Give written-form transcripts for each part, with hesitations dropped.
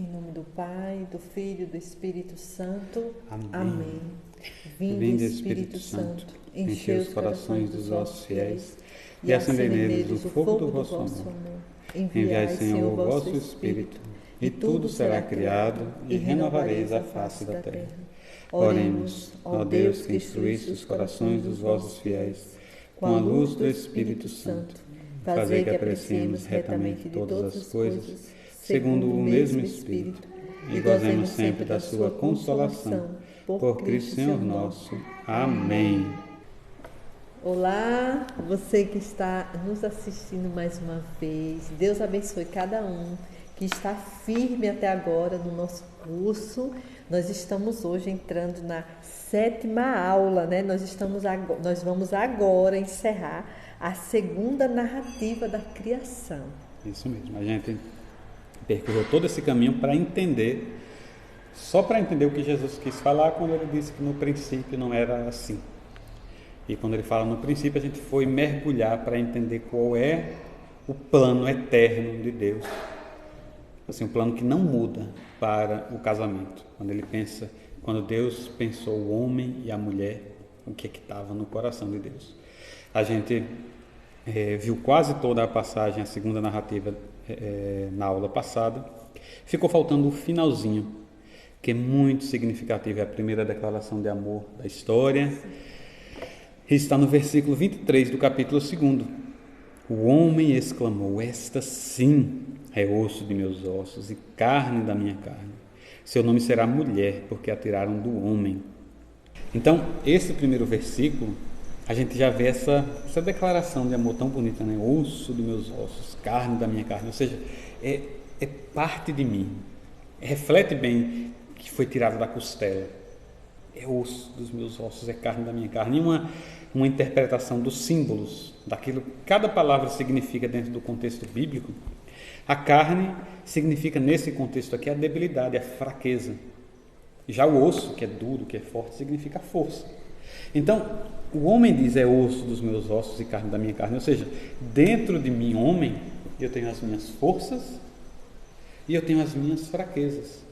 Em nome do Pai, do Filho e do Espírito Santo. Amém. Amém. Vinde, Espírito Santo, enchei os corações dos vossos fiéis e acendei neles o fogo do vosso amor. Enviai, Senhor, o vosso Espírito, e tudo será criado, e renovareis a face da terra. Oremos, ó Deus, que instruísse os corações dos vossos fiéis com a luz do Espírito Santo, fazei que apreciemos retamente todas as coisas, segundo o mesmo Espírito, e gozemos sempre da sua consolação, por Cristo Senhor nosso. Amém. Olá, você que está nos assistindo mais uma vez. Deus abençoe cada um que está firme até agora no nosso curso. Nós estamos hoje entrando na 7ª aula, né? Nós vamos agora encerrar a 2ª narrativa da criação. Isso mesmo, a gente percorreu todo esse caminho para entender, só para entender o que Jesus quis falar quando ele disse que no princípio não era assim. E quando ele fala no princípio, a gente foi mergulhar para entender qual é o plano eterno de Deus. Assim, um plano que não muda para o casamento. Quando Deus pensou o homem e a mulher, o que estava no coração de Deus. A gente viu quase toda a passagem, a 2ª narrativa na aula passada. Ficou faltando o finalzinho, que é muito significativo, é a primeira declaração de amor da história. Está no versículo 23 do capítulo 2. O homem exclamou: esta sim é osso de meus ossos e carne da minha carne. Seu nome será mulher, porque a tiraram do homem. Então, esse primeiro versículo, a gente já vê essa declaração de amor tão bonita, né? Osso dos meus ossos, carne da minha carne. Ou seja, é parte de mim. Reflete bem que foi tirado da costela. É osso dos meus ossos, é carne da minha carne. E uma interpretação dos símbolos, daquilo que cada palavra significa dentro do contexto bíblico. A carne significa, nesse contexto aqui, a debilidade, a fraqueza. Já o osso, que é duro, que é forte, significa a força. Então, o homem diz: é osso dos meus ossos e carne da minha carne. Ou seja, dentro de mim, homem, eu tenho as minhas forças e eu tenho as minhas fraquezas.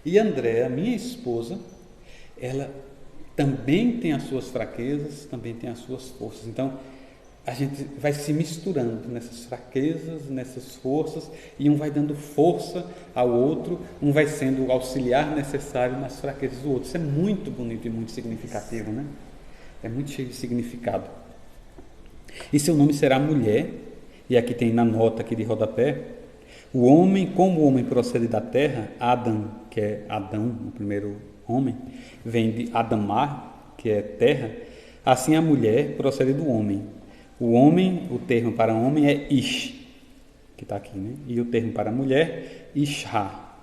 E Andréa, minha esposa, ela também tem as suas fraquezas, também tem as suas forças. Então, a gente vai se misturando nessas fraquezas, nessas forças, e um vai dando força ao outro, um vai sendo o auxiliar necessário nas fraquezas do outro. Isso é muito bonito e muito significativo, né? É muito cheio de significado. E seu nome será mulher, e aqui tem na nota aqui de rodapé: o homem, como o homem procede da terra, Adam, que é Adão, o primeiro homem, vem de Adamar, que é terra, assim a mulher procede do homem. O homem, o termo para homem é Ish, que está aqui, né? E o termo para mulher, Ishá.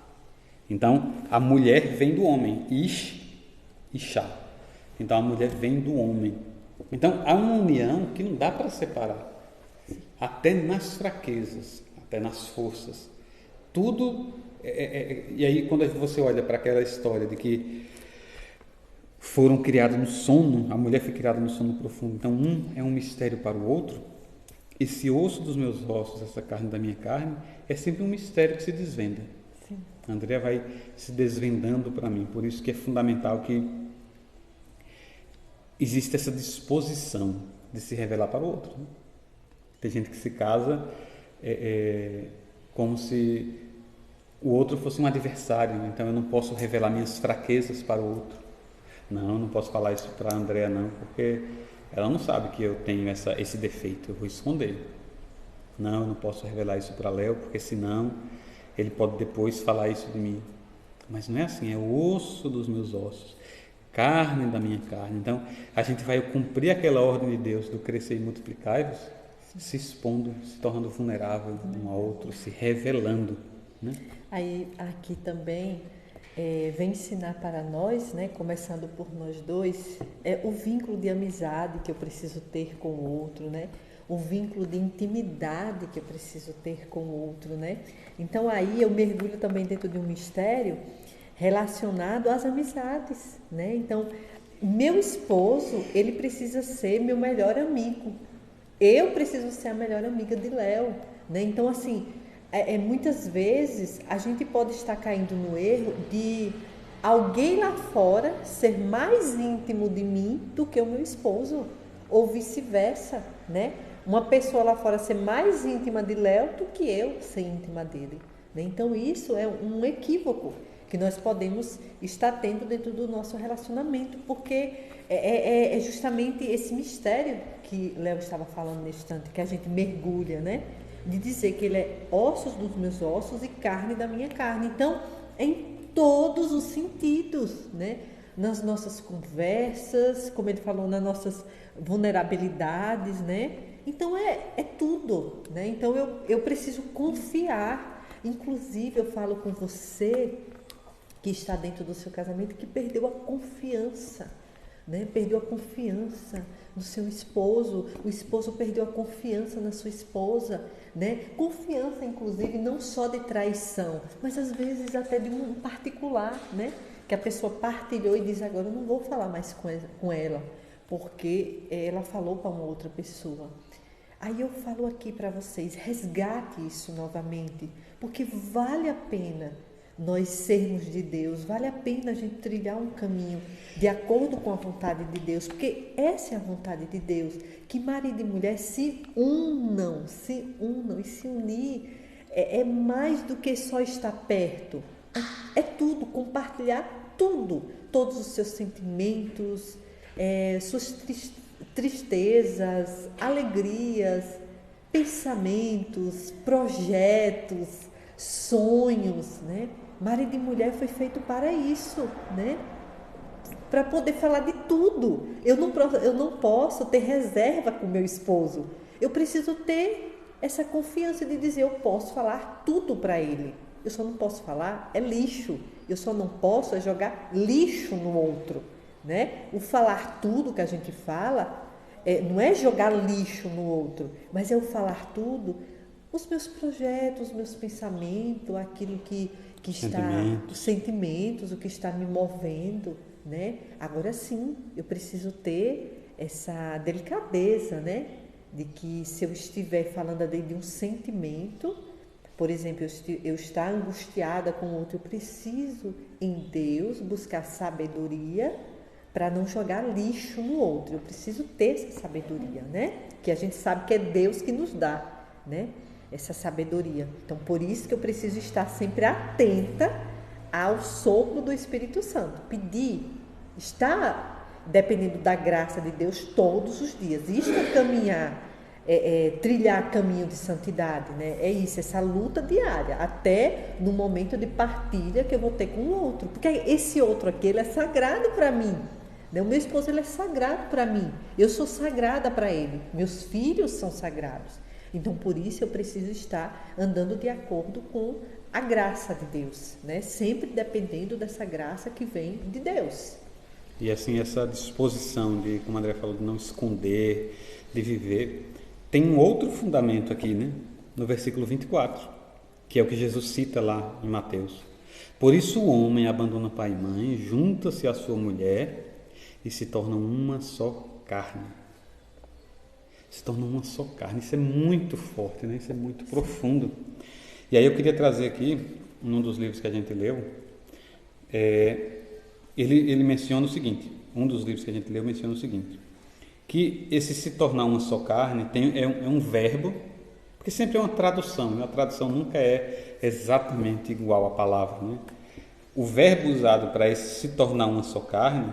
Então, a mulher vem do homem, Ish, Ishá. Então, a mulher vem do homem. Então, há uma união que não dá para separar. Até nas fraquezas, até nas forças. Tudo. E aí, quando você olha para aquela história de que foram criados no sono, a mulher foi criada no sono profundo, então um é um mistério para o outro. Esse osso dos meus ossos, essa carne da minha carne, é sempre um mistério que se desvenda. Sim. A Andréa vai se desvendando para mim, por isso que é fundamental que existe essa disposição de se revelar para o outro, né? Tem gente que se casa como se o outro fosse um adversário, né? Então eu não posso revelar minhas fraquezas para o outro. Não, eu não posso falar isso para a Andréa não, porque ela não sabe que eu tenho esse defeito, eu vou esconder. Não, eu não posso revelar isso para Léo, porque senão ele pode depois falar isso de mim. Mas não é assim, é o osso dos meus ossos, carne da minha carne. Então, a gente vai cumprir aquela ordem de Deus do crescer e multiplicar-vos, se expondo, se tornando vulnerável um ao outro, se revelando, né? Aí, aqui também vem ensinar para nós, né, começando por nós dois, o vínculo de amizade que eu preciso ter com o outro, né? O vínculo de intimidade que eu preciso ter com o outro, né? Então aí eu mergulho também dentro de um mistério relacionado às amizades, né? Então, meu esposo, ele precisa ser meu melhor amigo. Eu preciso ser a melhor amiga de Léo, né? Então, assim, muitas vezes a gente pode estar caindo no erro de alguém lá fora ser mais íntimo de mim do que o meu esposo, ou vice-versa, né? Uma pessoa lá fora ser mais íntima de Léo do que eu ser íntima dele, né? Então isso é um equívoco que nós podemos estar tendo dentro do nosso relacionamento, porque é justamente esse mistério que Léo estava falando nesse instante, que a gente mergulha, né? De dizer que ele é ossos dos meus ossos e carne da minha carne. Então, em todos os sentidos, né? Nas nossas conversas, como ele falou, nas nossas vulnerabilidades, né? Então, é tudo, né? Então, eu preciso confiar. Inclusive, eu falo com você que está dentro do seu casamento, que perdeu a confiança, né? Perdeu a confiança no seu esposo, o esposo perdeu a confiança na sua esposa, né? Confiança, inclusive, não só de traição, mas às vezes até de um particular, né? Que a pessoa partilhou e diz: agora eu não vou falar mais com ela, porque ela falou para uma outra pessoa. Aí eu falo aqui para vocês, resgate isso novamente, porque vale a pena nós sermos de Deus, vale a pena a gente trilhar um caminho de acordo com a vontade de Deus, porque essa é a vontade de Deus, que marido e mulher se unam, e se unir é mais do que só estar perto, é tudo, compartilhar tudo, todos os seus sentimentos, suas tristezas, alegrias, pensamentos, projetos, sonhos, né? Marido e mulher foi feito para isso, né? Para poder falar de tudo. Eu não posso ter reserva com meu esposo. Eu preciso ter essa confiança de dizer: eu posso falar tudo para ele. Eu só não posso falar lixo. Eu só não posso jogar lixo no outro, né? O falar tudo que a gente fala não é jogar lixo no outro, mas é o falar tudo, os meus projetos, os meus pensamentos, aquilo que está, os sentimentos, o que está me movendo, né? Agora sim, eu preciso ter essa delicadeza, né? De que se eu estiver falando de um sentimento, por exemplo, eu estar angustiada com o outro, eu preciso em Deus buscar sabedoria para não jogar lixo no outro. Eu preciso ter essa sabedoria, né? Que a gente sabe que é Deus que nos dá, né? Essa sabedoria. Então, por isso que eu preciso estar sempre atenta ao sopro do Espírito Santo. Pedir, estar dependendo da graça de Deus todos os dias. Isso é caminhar, trilhar caminho de santidade, né? É isso, essa luta diária, até no momento de partilha que eu vou ter com o outro. Porque esse outro aqui, ele é sagrado para mim. O meu esposo, ele é sagrado para mim. Eu sou sagrada para ele. Meus filhos são sagrados. Então, por isso, eu preciso estar andando de acordo com a graça de Deus, né? Sempre dependendo dessa graça que vem de Deus. E assim, essa disposição de, como a André falou, de não esconder, de viver, tem um outro fundamento aqui, né? No versículo 24, que é o que Jesus cita lá em Mateus. Por isso o homem abandona pai e mãe, junta-se à sua mulher e se tornam uma só carne. Se tornam uma só carne. Isso é muito forte, né? Isso é muito profundo. E aí eu queria trazer aqui, num dos livros que a gente leu, ele menciona o seguinte, um dos livros que a gente leu menciona o seguinte, que esse se tornar uma só carne é um verbo, porque sempre é uma tradução, e a tradução nunca é exatamente igual à palavra, né? O verbo usado para esse se tornar uma só carne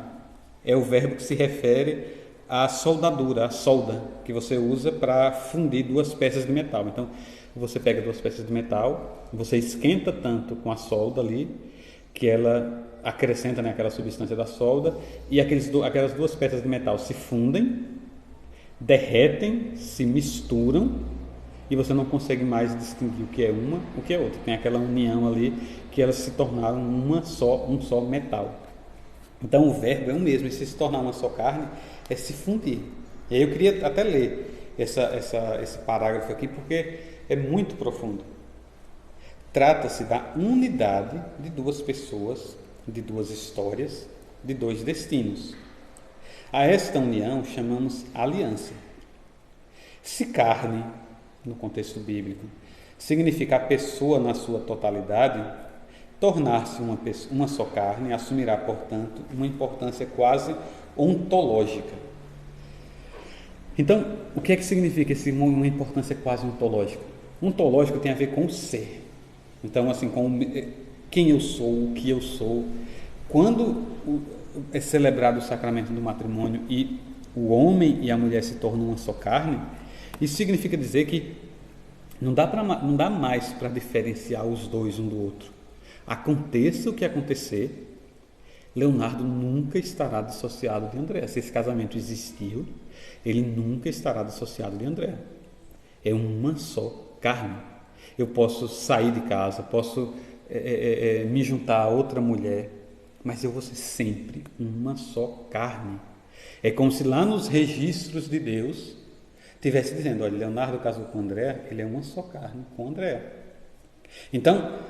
é o verbo que se refere à soldadura, a solda, que você usa para fundir duas peças de metal. Então, você pega duas peças de metal, você esquenta tanto com a solda ali, que ela acrescenta, né, aquela substância da solda, e aquelas duas peças de metal se fundem, derretem, se misturam, e você não consegue mais distinguir o que é uma, o que é outra. Tem aquela união ali, que elas se tornaram um só metal. Então o verbo é o mesmo, e se tornar uma só carne é se fundir. E aí eu queria até ler esse parágrafo aqui, porque é muito profundo. Trata-se da unidade de duas pessoas, de duas histórias, de dois destinos. A esta união chamamos aliança. Se carne, no contexto bíblico, significa a pessoa na sua totalidade, tornar-se uma só carne assumirá, portanto, uma importância quase ontológica. Então, o que é que significa uma importância quase ontológica? Ontológico tem a ver com o ser. Então, assim, com quem eu sou, o que eu sou. Quando é celebrado o sacramento do matrimônio e o homem e a mulher se tornam uma só carne, isso significa dizer que não dá mais para diferenciar os dois um do outro. Aconteça o que acontecer, Leonardo nunca estará dissociado de Andréa. Se esse casamento existiu, ele nunca estará dissociado de Andréa. É uma só carne. Eu posso sair de casa, posso me juntar a outra mulher, mas eu vou ser sempre uma só carne. É como se lá nos registros de Deus estivesse dizendo, olha, Leonardo casou com Andréa, ele é uma só carne com Andréa. Então,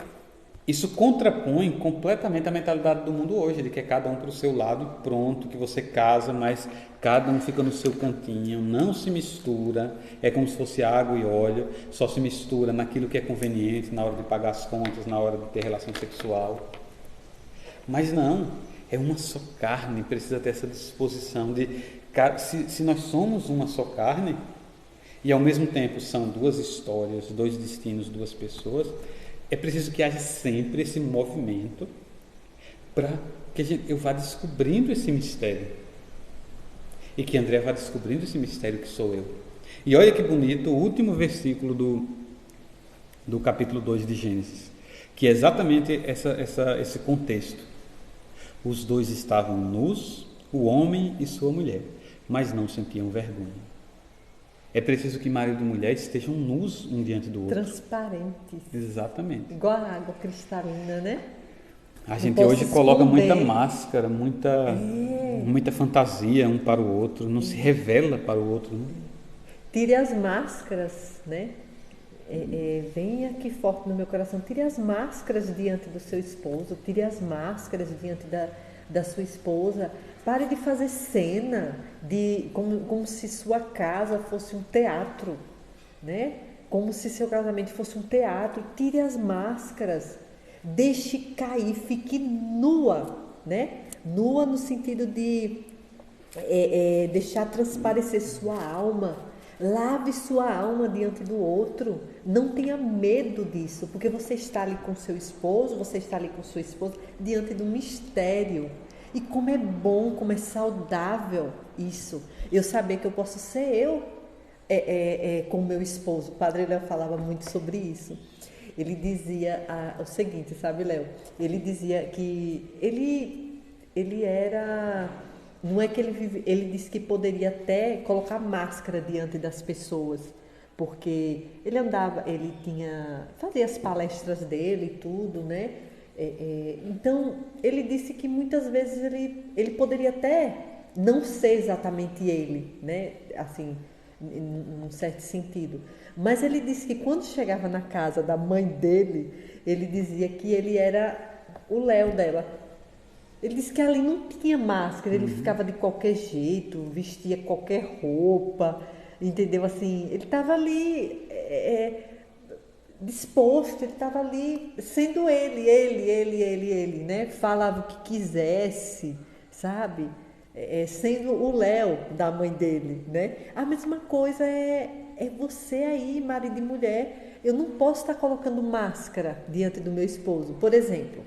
isso contrapõe completamente a mentalidade do mundo hoje, de que é cada um para o seu lado e pronto, que você casa, mas cada um fica no seu cantinho, não se mistura, é como se fosse água e óleo, só se mistura naquilo que é conveniente, na hora de pagar as contas, na hora de ter relação sexual. Mas não, é uma só carne, precisa ter essa disposição de, se nós somos uma só carne, e ao mesmo tempo são duas histórias, dois destinos, duas pessoas, é preciso que haja sempre esse movimento para que eu vá descobrindo esse mistério. E que André vá descobrindo esse mistério que sou eu. E olha que bonito o último versículo do capítulo 2 de Gênesis, que é exatamente esse contexto. Os dois estavam nus, o homem e sua mulher, mas não sentiam vergonha. É preciso que marido e mulher estejam nus um diante do outro. Transparentes. Exatamente. Igual a água cristalina, né? A gente hoje coloca muita máscara, muita fantasia um para o outro, não se revela para o outro. Né? Tire as máscaras, né? Vem aqui forte no meu coração, tire as máscaras diante do seu esposo, tire as máscaras diante da sua esposa. Pare de fazer cena, como se sua casa fosse um teatro, né? Como se seu casamento fosse um teatro. Tire as máscaras, deixe cair, fique nua, né? Nua no sentido de deixar transparecer sua alma. Lave sua alma diante do outro. Não tenha medo disso, porque você está ali com seu esposo, você está ali com sua esposa diante de um mistério. E como é bom, como é saudável isso. Eu saber que eu posso ser eu com o meu esposo. O Padre Léo falava muito sobre isso. Ele dizia o seguinte, sabe, Léo? Ele dizia que ele era... Não é que ele disse que poderia até colocar máscara diante das pessoas, porque ele fazia as palestras dele e tudo, né? Então, ele disse que muitas vezes ele poderia até não ser exatamente ele, né? Assim, num certo sentido. Mas ele disse que quando chegava na casa da mãe dele, ele dizia que ele era o Léo dela. Ele disse que ali não tinha máscara, ele ficava de qualquer jeito, vestia qualquer roupa, entendeu? Assim, ele estava ali disposto, ele estava ali sendo ele, né? Falava o que quisesse, sabe? Sendo o Léo da mãe dele, né? A mesma coisa é você aí, marido e mulher. Eu não posso estar colocando máscara diante do meu esposo. Por exemplo,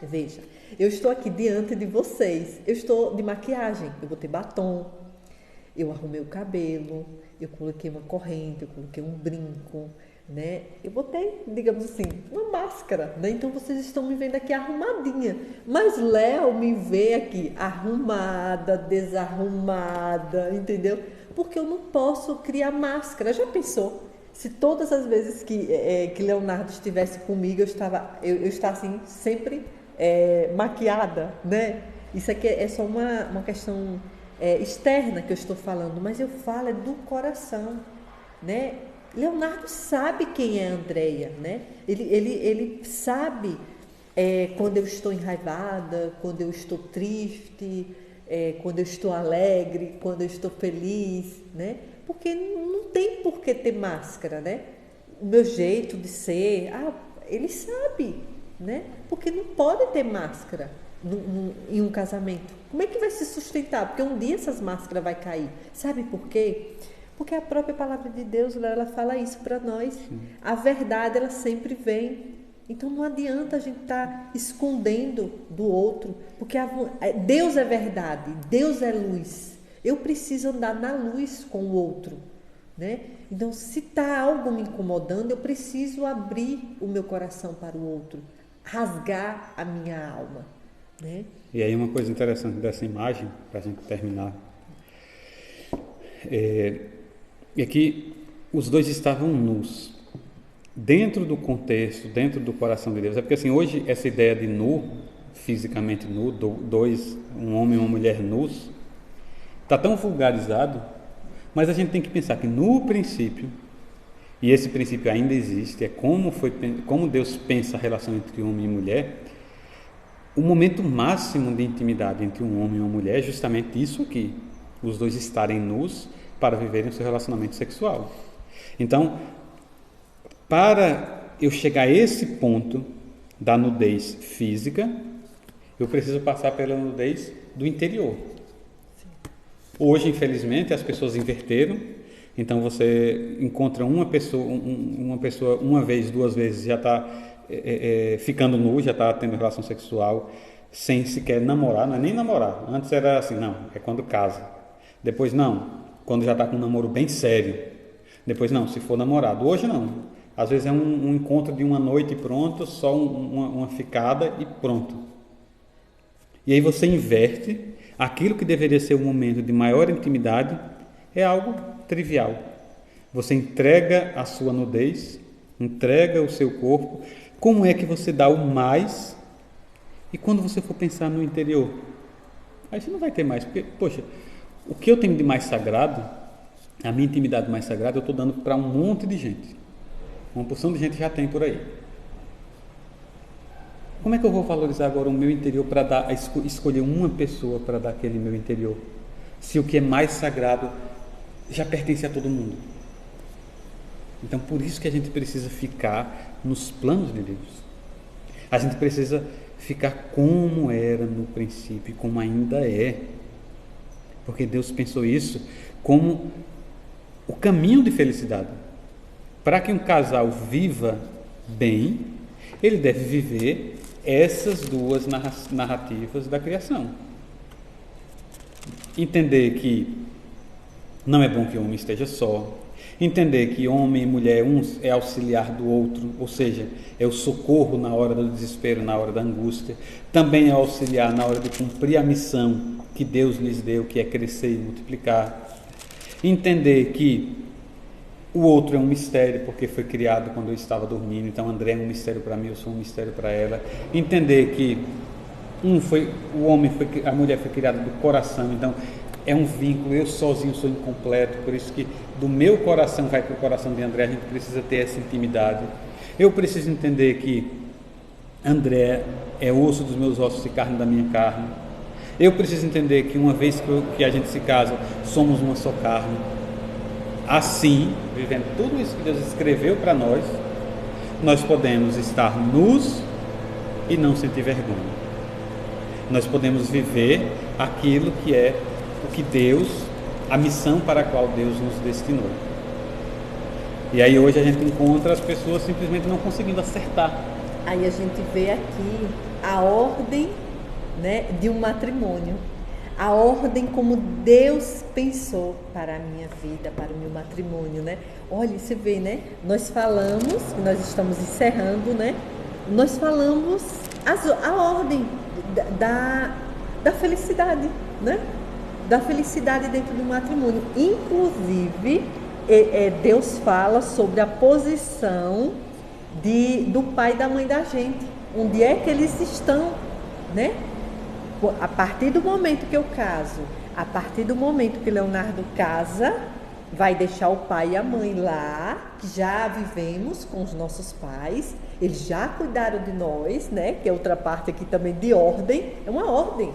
veja, eu estou aqui diante de vocês, eu estou de maquiagem, eu botei batom, eu arrumei o cabelo, eu coloquei uma corrente, eu coloquei um brinco, né? Eu botei, digamos assim, uma máscara, né? Então vocês estão me vendo aqui arrumadinha, mas Léo me vê aqui arrumada, desarrumada, entendeu? Porque eu não posso criar máscara. Já pensou? Se todas as vezes que Leonardo estivesse comigo, eu estar assim, sempre maquiada, né? Isso aqui é só uma questão externa que eu estou falando, mas eu falo do coração, né? Leonardo sabe quem é a Andréia, né? Ele sabe quando eu estou enraivada, quando eu estou triste, quando eu estou alegre, quando eu estou feliz, né? Porque não tem por que ter máscara, né? o meu jeito de ser. Ele sabe, né? Porque não pode ter máscara em um casamento. Como é que vai se sustentar? Porque um dia essas máscaras vai cair. Sabe por quê? Porque a própria palavra de Deus, ela fala isso para nós. Sim. A verdade, ela sempre vem. Então não adianta a gente estar escondendo do outro, porque Deus é verdade, Deus é luz. Eu preciso andar na luz com o outro, né? Então, se está algo me incomodando, eu preciso abrir o meu coração para o outro, rasgar a minha alma, né? E aí uma coisa interessante dessa imagem, para a gente terminar, é que os dois estavam nus, dentro do contexto, dentro do coração de Deus. É porque assim, hoje essa ideia de nu, fisicamente nu, um homem e uma mulher nus, está tão vulgarizado, mas a gente tem que pensar que no princípio, e esse princípio ainda existe, é como Deus pensa a relação entre homem e mulher. O momento máximo de intimidade entre um homem e uma mulher é justamente isso aqui, os dois estarem nus para viverem o seu relacionamento sexual. Então, para eu chegar a esse ponto da nudez física, eu preciso passar pela nudez do interior. Hoje, infelizmente, as pessoas inverteram. Então, você encontra uma pessoa uma vez, duas vezes, já está ficando nu, já está tendo relação sexual, sem sequer namorar, não é nem namorar. Antes era assim, não, é quando casa. Depois, não, quando já está com um namoro bem sério. Depois, não, se for namorado. Hoje, não. Às vezes é um encontro de uma noite e pronto, só uma ficada e pronto. E aí você inverte, aquilo que deveria ser um momento de maior intimidade é algo trivial. Você entrega a sua nudez, entrega o seu corpo. Como é que você dá o mais? E quando você for pensar no interior, aí você não vai ter mais, porque, poxa, o que eu tenho de mais sagrado, a minha intimidade mais sagrada, eu estou dando para um monte de gente. Uma porção de gente já tem por aí. Como é que eu vou valorizar agora o meu interior para escolher uma pessoa para dar aquele meu interior? Se o que é mais sagrado já pertence a todo mundo. Então, por isso que a gente precisa ficar nos planos de Deus. A gente precisa ficar como era no princípio e como ainda é. Porque Deus pensou isso como o caminho de felicidade. Para que um casal viva bem, ele deve viver essas duas narrativas da criação. Entender que não é bom que o homem esteja só. Entender que homem e mulher, um é auxiliar do outro, ou seja, é o socorro na hora do desespero, na hora da angústia. Também é auxiliar na hora de cumprir a missão que Deus lhes deu, que é crescer e multiplicar. Entender que o outro é um mistério, porque foi criado quando eu estava dormindo. Então, André é um mistério para mim, eu sou um mistério para ela. Entender que a mulher foi criada do coração, então é um vínculo, eu sozinho sou incompleto, por isso que do meu coração vai para o coração de André, a gente precisa ter essa intimidade. Eu preciso entender que André é osso dos meus ossos e carne da minha carne. Eu preciso entender que uma vez que a gente se casa, somos uma só carne. Assim, vivendo tudo isso que Deus escreveu para nós podemos estar nus e não sentir vergonha. Nós podemos viver aquilo que é o que Deus, a missão para a qual Deus nos destinou. E aí hoje a gente encontra as pessoas simplesmente não conseguindo acertar. Aí a gente vê aqui a ordem, né, de um matrimônio. A ordem como Deus pensou para a minha vida, para o meu matrimônio, né? Olha, você vê, né? Nós falamos, nós estamos encerrando, né? Nós falamos a ordem da felicidade, né? Da felicidade dentro do matrimônio. Inclusive, Deus fala sobre a posição do pai e da mãe da gente. Onde é que eles estão, né? A partir do momento que eu caso, a partir do momento que Leonardo casa, vai deixar o pai e a mãe lá, que já vivemos com os nossos pais, eles já cuidaram de nós, né? Que é outra parte aqui também de ordem, é uma ordem.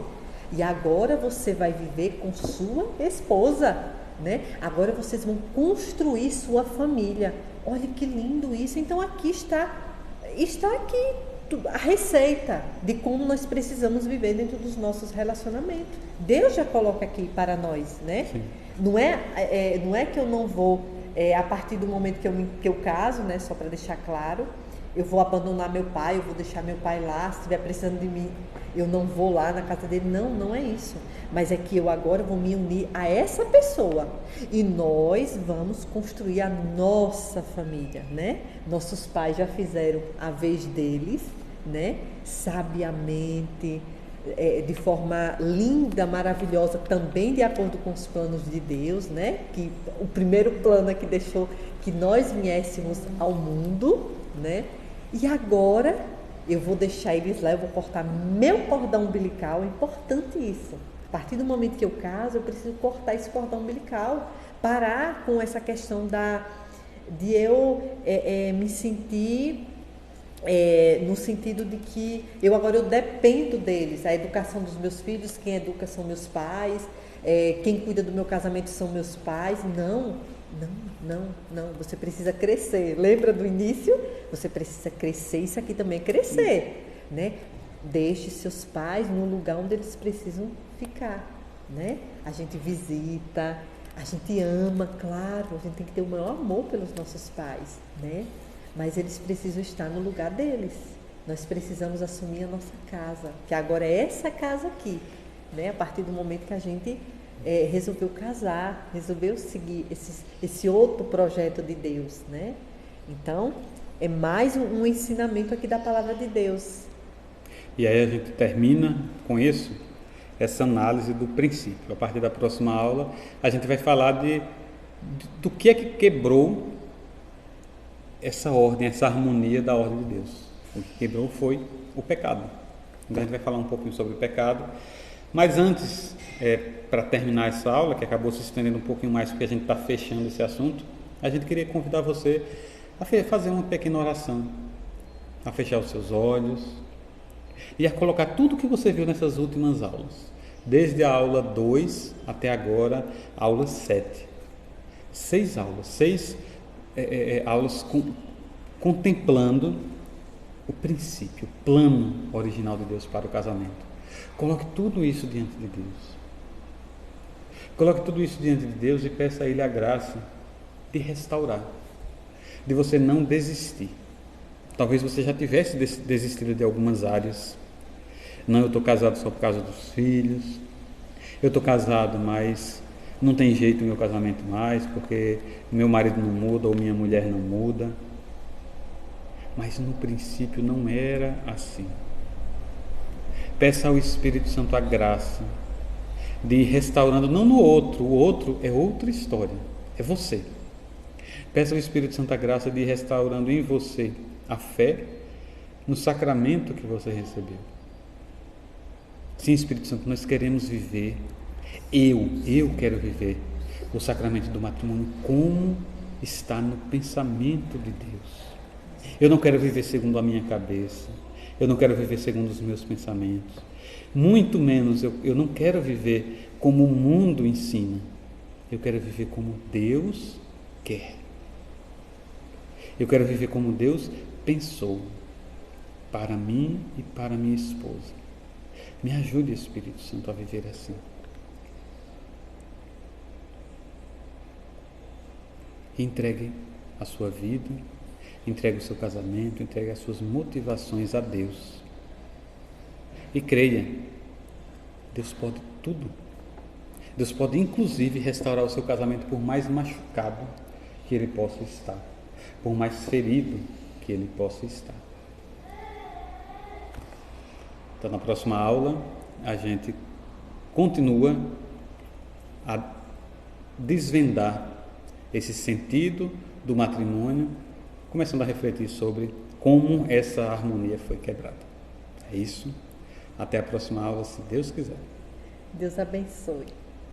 E agora você vai viver com sua esposa, né? Agora vocês vão construir sua família. Olha que lindo isso. Então aqui está aqui a receita de como nós precisamos viver dentro dos nossos relacionamentos. Deus já coloca aqui para nós, né? Não é que eu não vou, a partir do momento que eu caso, né? Só para deixar claro, eu vou abandonar meu pai, eu vou deixar meu pai lá, se estiver precisando de mim, eu não vou lá na casa dele. Não é isso. Mas é que eu agora vou me unir a essa pessoa e nós vamos construir a nossa família, né? Nossos pais já fizeram a vez deles, né? Sabiamente, de forma linda, maravilhosa, também de acordo com os planos de Deus, né? Que o primeiro plano é que deixou que nós viéssemos ao mundo, né? E agora eu vou deixar eles lá, eu vou cortar meu cordão umbilical. É importante isso. A partir do momento que eu caso, eu preciso cortar esse cordão umbilical, parar com essa questão de eu me sentir no sentido de que eu dependo deles. A educação dos meus filhos, quem educa são meus pais, quem cuida do meu casamento são meus pais. Não. Você precisa crescer. Lembra do início? Você precisa crescer. Isso aqui também é crescer, né? Deixe seus pais no lugar onde eles precisam ficar, né? A gente visita, a gente ama, claro, a gente tem que ter o maior amor pelos nossos pais, né? Mas eles precisam estar no lugar deles. Nós precisamos assumir a nossa casa, que agora é essa casa aqui, né? A partir do momento que a gente resolveu casar, resolveu seguir esse outro projeto de Deus, né? Então, é mais um ensinamento aqui da palavra de Deus. E aí a gente termina com isso, essa análise do princípio. A partir da próxima aula, a gente vai falar do que é que quebrou essa ordem, essa harmonia da ordem de Deus. O que quebrou foi o pecado. Então a gente vai falar um pouquinho sobre o pecado. Mas antes, para terminar essa aula, que acabou se estendendo um pouquinho mais porque a gente está fechando esse assunto, a gente queria convidar você a fazer uma pequena oração, a fechar os seus olhos e a colocar tudo que você viu nessas últimas aulas, desde a aula 2 até agora, a aula 7. 6 aulas contemplando o princípio, o plano original de Deus para o casamento. Coloque tudo isso diante de Deus. Coloque tudo isso diante de Deus e peça a Ele a graça de restaurar, de você não desistir. Talvez você já tivesse desistido de algumas áreas. Não, eu estou casado só por causa dos filhos. Eu estou casado, mas não tem jeito o meu casamento mais, porque meu marido não muda ou minha mulher não muda. Mas no princípio não era assim. Peça ao Espírito Santo a graça de ir restaurando, não no outro, o outro é outra história, é você. Peça ao Espírito Santo a graça de ir restaurando em você a fé no sacramento que você recebeu. Sim, Espírito Santo, nós queremos viver, eu quero viver o sacramento do matrimônio como está no pensamento de Deus. Eu não quero viver segundo a minha cabeça, eu não quero viver segundo os meus pensamentos, muito menos eu não quero viver como o mundo ensina, eu quero viver como Deus quer. Eu quero viver como Deus pensou, para mim e para minha esposa. Me ajude, Espírito Santo, a viver assim. Entregue a sua vida, entregue o seu casamento, entregue as suas motivações a Deus. E creia, Deus pode tudo. Deus pode inclusive restaurar o seu casamento por mais machucado que ele possa estar, por mais ferido que ele possa estar. Então, na próxima aula, a gente continua a desvendar esse sentido do matrimônio, começando a refletir sobre como essa harmonia foi quebrada. É isso. Até a próxima aula, se Deus quiser. Deus abençoe.